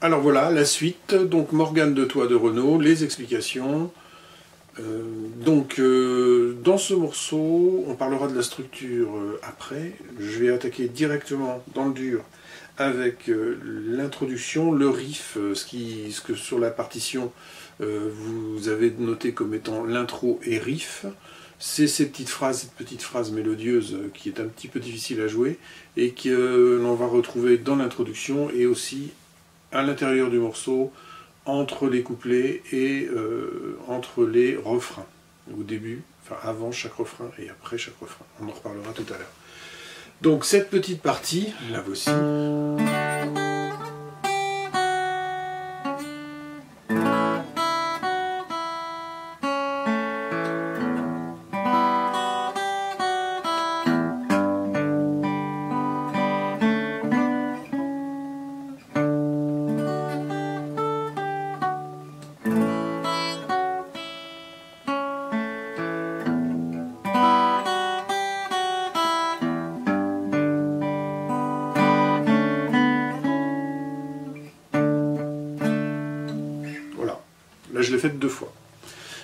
Alors voilà, la suite, donc Morgane de Toit de Renault, les explications. Dans ce morceau, on parlera de la structure après. Je vais attaquer directement dans le dur avec l'introduction, le riff, ce que sur la partition vous avez noté comme étant l'intro et riff. C'est cette petite phrase mélodieuse qui est un petit peu difficile à jouer et que l'on va retrouver dans l'introduction et aussi à l'intérieur du morceau, entre les couplets et entre les refrains, au début, enfin avant chaque refrain et après chaque refrain. On en reparlera tout à l'heure. Donc cette petite partie, la voici. Là, je l'ai faite 2 fois.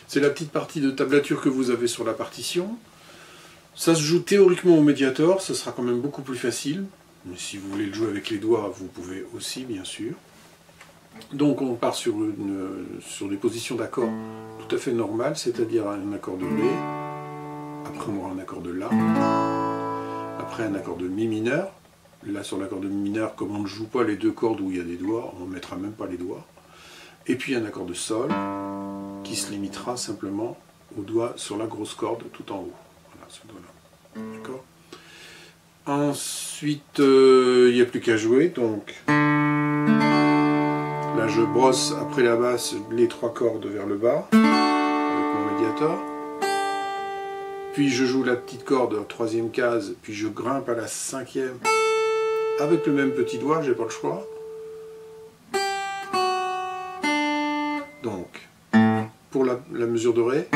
C'est la petite partie de tablature que vous avez sur la partition. Ça se joue théoriquement au Mediator, ce sera quand même beaucoup plus facile. Mais si vous voulez le jouer avec les doigts, vous pouvez aussi, bien sûr. Donc on part sur des positions d'accords tout à fait normales, c'est-à-dire un accord de Ré, après on aura un accord de La, après un accord de Mi mineur. Là, sur l'accord de Mi mineur, comme on ne joue pas les 2 cordes où il y a des doigts, on ne mettra même pas les doigts. Et puis un accord de Sol, qui se limitera simplement au doigt sur la grosse corde tout en haut. Voilà, ce doigt-là. D'accord ? Ensuite, il n'y a plus qu'à jouer, donc là je brosse après la basse les 3 cordes vers le bas, avec mon Mediator. Puis je joue la petite corde en 3e case, puis je grimpe à la 5e, avec le même petit doigt, j'ai pas le choix. Donc, pour la mesure de Ré,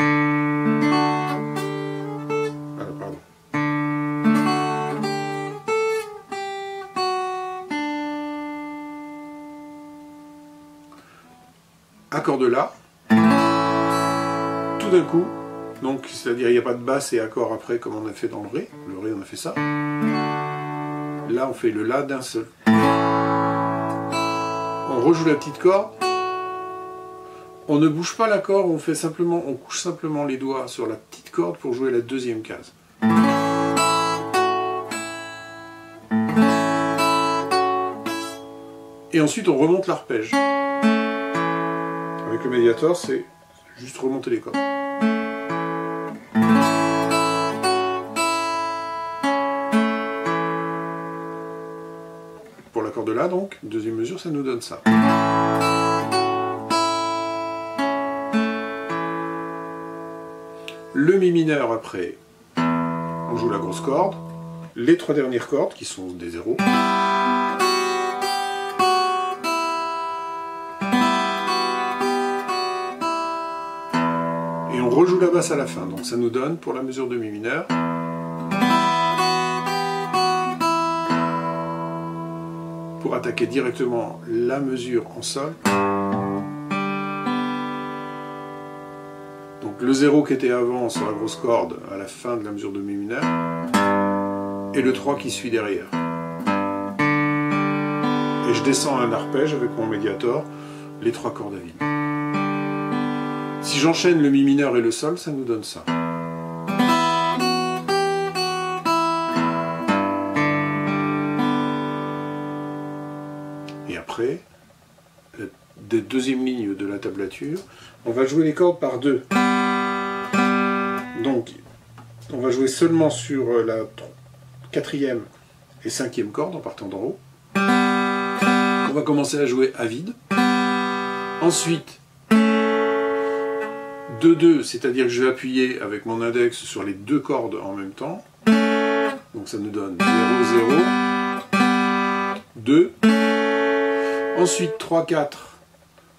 voilà, pardon. Accord de La, tout d'un coup, donc c'est-à-dire il n'y a pas de basse et accord après comme on a fait dans le Ré on a fait ça. Là on fait le La d'un seul. On rejoue la petite corde. On ne bouge pas l'accord, on couche simplement les doigts sur la petite corde pour jouer la 2e case. Et ensuite on remonte l'arpège. Avec le Mediator, c'est juste remonter les cordes. Pour l'accord de La donc, 2e mesure, ça nous donne ça. Le Mi mineur après, on joue la grosse corde, les 3 dernières cordes qui sont des zéros. Et on rejoue la basse à la fin, donc ça nous donne pour la mesure de Mi mineur. Pour attaquer directement la mesure en Sol. Donc le 0 qui était avant sur la grosse corde à la fin de la mesure de Mi mineur et le 3 qui suit derrière. Et je descends un arpège avec mon Mediator, les 3 cordes à vide. Si j'enchaîne le Mi mineur et le Sol, ça nous donne ça. Et après, des 2e lignes de la tablature, on va jouer les cordes par 2. Donc, on va jouer seulement sur la 4e et 5e corde en partant d'en haut. On va commencer à jouer à vide. Ensuite, 2-2, c'est-à-dire que je vais appuyer avec mon index sur les 2 cordes en même temps. Donc ça nous donne 0-0, 2. Ensuite 3-4.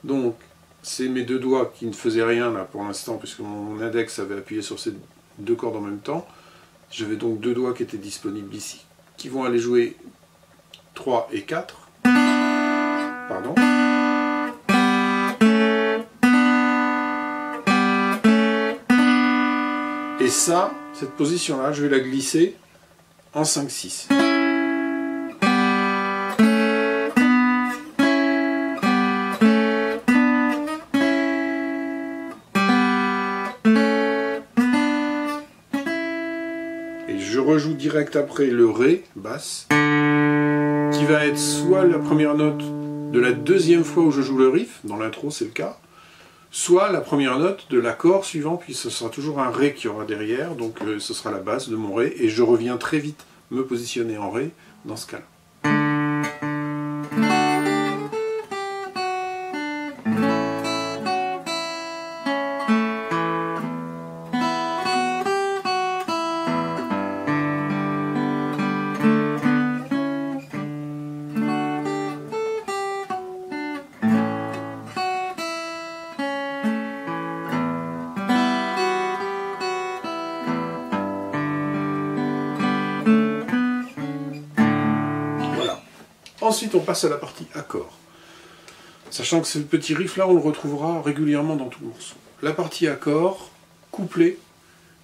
Donc c'est mes 2 doigts qui ne faisaient rien là pour l'instant puisque mon index avait appuyé sur ces 2 cordes en même temps. J'avais donc 2 doigts qui étaient disponibles ici, qui vont aller jouer 3 et 4. Pardon. Et ça, cette position-là, je vais la glisser en 5-6. Et je rejoue direct après le Ré, basse, qui va être soit la première note de la deuxième fois où je joue le riff, dans l'intro c'est le cas, soit la première note de l'accord suivant, puis ce sera toujours un Ré qui aura derrière, donc ce sera la basse de mon Ré, et je reviens très vite me positionner en Ré dans ce cas-là. Ensuite, on passe à la partie accord. Sachant que ce petit riff-là, on le retrouvera régulièrement dans tout le morceau. La partie accord, couplet,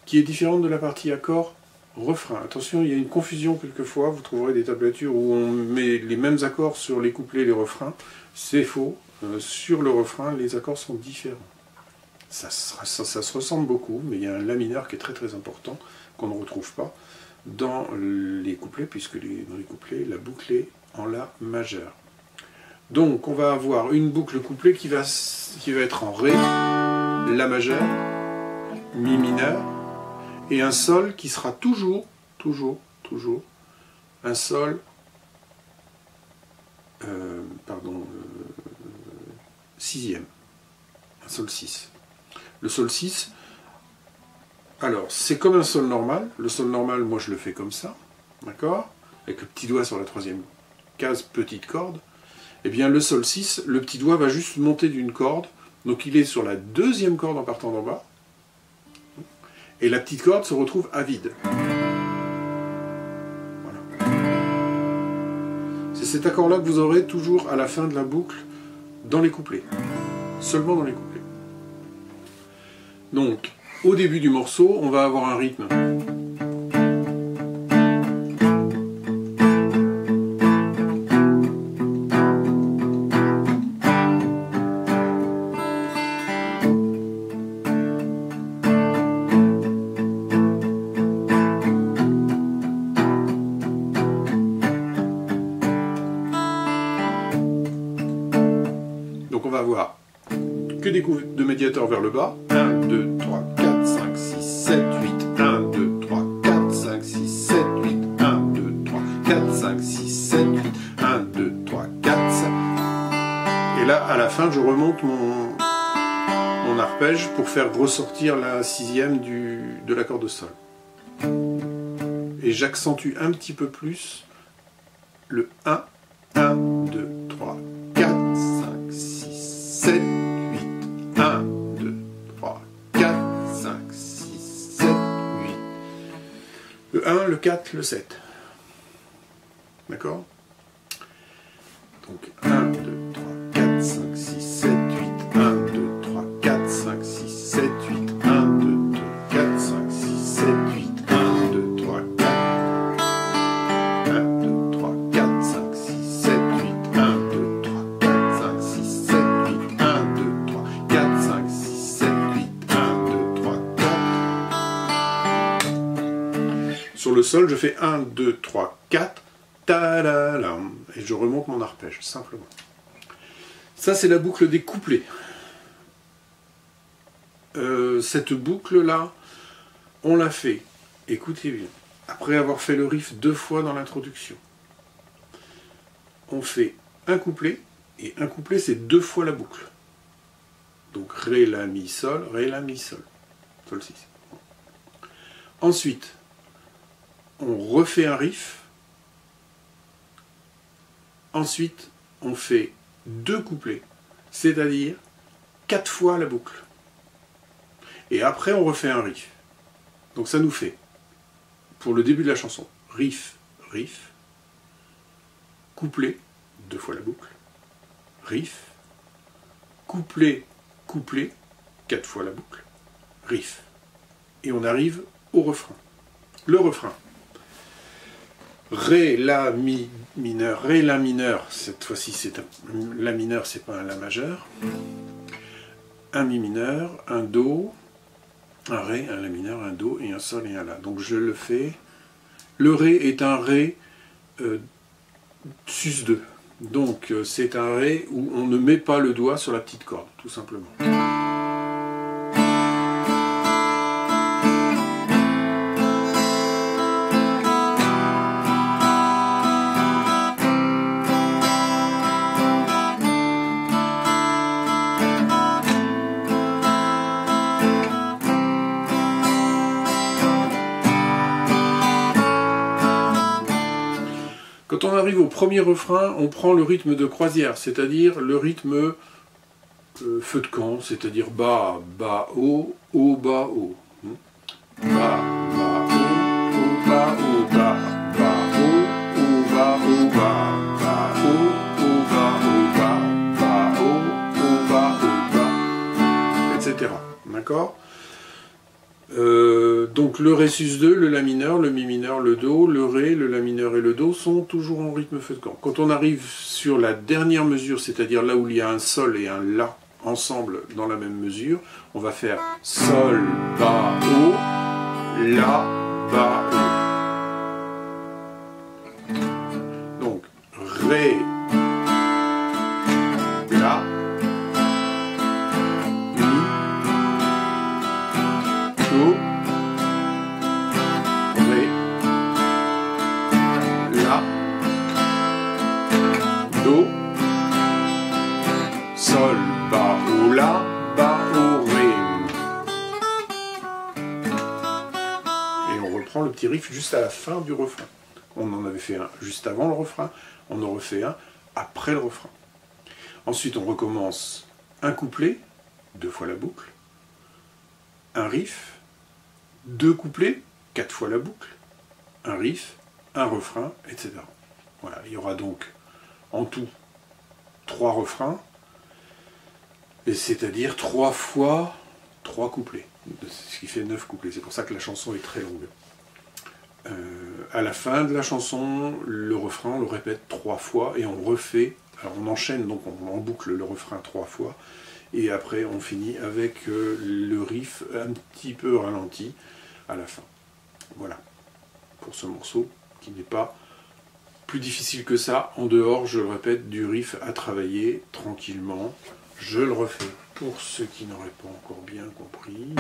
qui est différente de la partie accord, refrain. Attention, il y a une confusion quelquefois, vous trouverez des tablatures où on met les mêmes accords sur les couplets et les refrains. C'est faux. Sur le refrain, les accords sont différents. Ça se ressemble beaucoup, mais il y a un La mineur qui est très très important, qu'on ne retrouve pas dans les couplets, puisque dans les couplets, la boucle est en La majeur. Donc on va avoir une boucle couplet qui va être en Ré, La majeur, Mi mineur, et un Sol qui sera toujours un Sol, sixième, un Sol 6. Le Sol 6, alors c'est comme un Sol normal. Le Sol normal, moi je le fais comme ça, d'accord, avec le petit doigt sur la troisième case, petite corde. Et bien le Sol 6, le petit doigt va juste monter d'une corde, donc il est sur la deuxième corde en partant d'en bas, et la petite corde se retrouve à vide. Voilà. C'est cet accord-là que vous aurez toujours à la fin de la boucle dans les couplets, seulement dans les couplets. Donc, au début du morceau, on va avoir un rythme. Donc on va avoir que des coups de médiateur vers le bas. 1, 2, 3, 4, 5, 6, 7, 8. 1, 2, 3, 4, 5, 6, 7, 8. 1, 2, 3, 4, 5, 6, 7, 8. 1, 2, 3, 4, 5. Et là, à la fin, je remonte mon arpège pour faire ressortir la sixième de l'accord de Sol. Et j'accentue un petit peu plus le 1, 1, 2, 3, 4, 5, 6, 7, 8. 1, 2, 3, 4, 5, 6, 7, 8. Le 1, le 4, le 7. D'accord? Donc 1, 2, 3, 4, 5, 6, 7, 8. 1, 2, 3, 4, 5, 6, 7, 8. 1, 2, 3, 4, 5, 6, 7, 8. 1, 2, 3, 4. 1, 2, 3, 4, 5, 6, 7, 8. 1, 2, 3, 4, 5, 6, 7, 8. 1, 2, 3, 4, 5, 6, 7, 8. 1, 2, 3, 4. Sur le Sol, je fais 1, 2, 3, 4. Ta-da-lam, et je remonte mon arpège, simplement. Ça, c'est la boucle des couplets. Cette boucle-là, on l'a fait, écoutez bien, après avoir fait le riff 2 fois dans l'introduction. On fait un couplet, et un couplet, c'est 2 fois la boucle. Donc Ré, La, Mi, Sol, Ré, La, Mi, Sol. Sol 6. Ensuite, on refait un riff. Ensuite, on fait 2 couplets, c'est-à-dire 4 fois la boucle. Et après, on refait un riff. Donc ça nous fait, pour le début de la chanson, riff, riff, couplet, 2 fois la boucle, riff, couplet, couplet, 4 fois la boucle, riff. Et on arrive au refrain. Le refrain. Ré, La, Mi mineur. Ré, La mineur, cette fois-ci c'est un La mineur, c'est pas un La majeur. Un Mi mineur, un Do, un Ré, un La mineur, un Do et un Sol et un La. Donc je le fais. Le Ré est un Ré sus2. Donc c'est un Ré où on ne met pas le doigt sur la petite corde, tout simplement. Quand on arrive au premier refrain, on prend le rythme de croisière, c'est-à-dire le rythme feu de camp, c'est-à-dire bas, bas, haut, bas, haut. Bas, bas, haut, bas, haut, bas, bas, haut, bas, haut, bas, bas, haut, bas, haut, bas, bas, haut, bas, haut, bas, etc. D'accord ? Donc le Ré sus2, le La mineur, le Mi mineur, le Do, le Ré, le La mineur et le Do sont toujours en rythme feu de camp. Quand on arrive sur la dernière mesure, c'est-à-dire là où il y a un Sol et un La ensemble dans la même mesure, on va faire Sol, Bas, Haut, La, Bas, Haut. Donc Ré, La, Mi, Do, Ré, La, Do, Sol, Bas, Haut, La, Bas, Haut, Ré. Et on reprend le petit riff juste à la fin du refrain. On en avait fait un juste avant le refrain, on en refait un après le refrain. Ensuite on recommence un couplet, 2 fois la boucle, un riff, 2 couplets, 4 fois la boucle, un riff, un refrain, etc. Voilà, il y aura donc en tout 3 refrains, et c'est-à-dire 3 fois 3 couplets, ce qui fait 9 couplets. C'est pour ça que la chanson est très longue. À la fin de la chanson, le refrain, on le répète 3 fois, et on refait, alors on enchaîne, donc on boucle le refrain 3 fois, et après on finit avec le riff un petit peu ralenti à la fin. Voilà, pour ce morceau qui n'est pas plus difficile que ça, en dehors, je le répète, du riff à travailler tranquillement. Je le refais pour ceux qui n'auraient pas encore bien compris.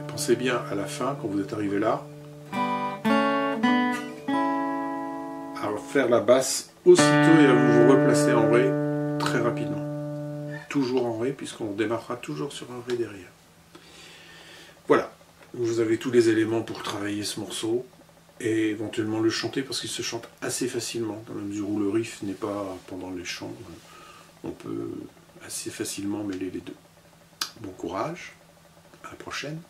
Pensez bien à la fin, quand vous êtes arrivé là, à faire la basse aussitôt et à vous replacer en Ré très rapidement. Toujours en Ré, puisqu'on démarrera toujours sur un Ré derrière. Voilà, vous avez tous les éléments pour travailler ce morceau et éventuellement le chanter, parce qu'il se chante assez facilement, dans la mesure où le riff n'est pas pendant les chants. On peut assez facilement mêler les deux. Bon courage, à la prochaine.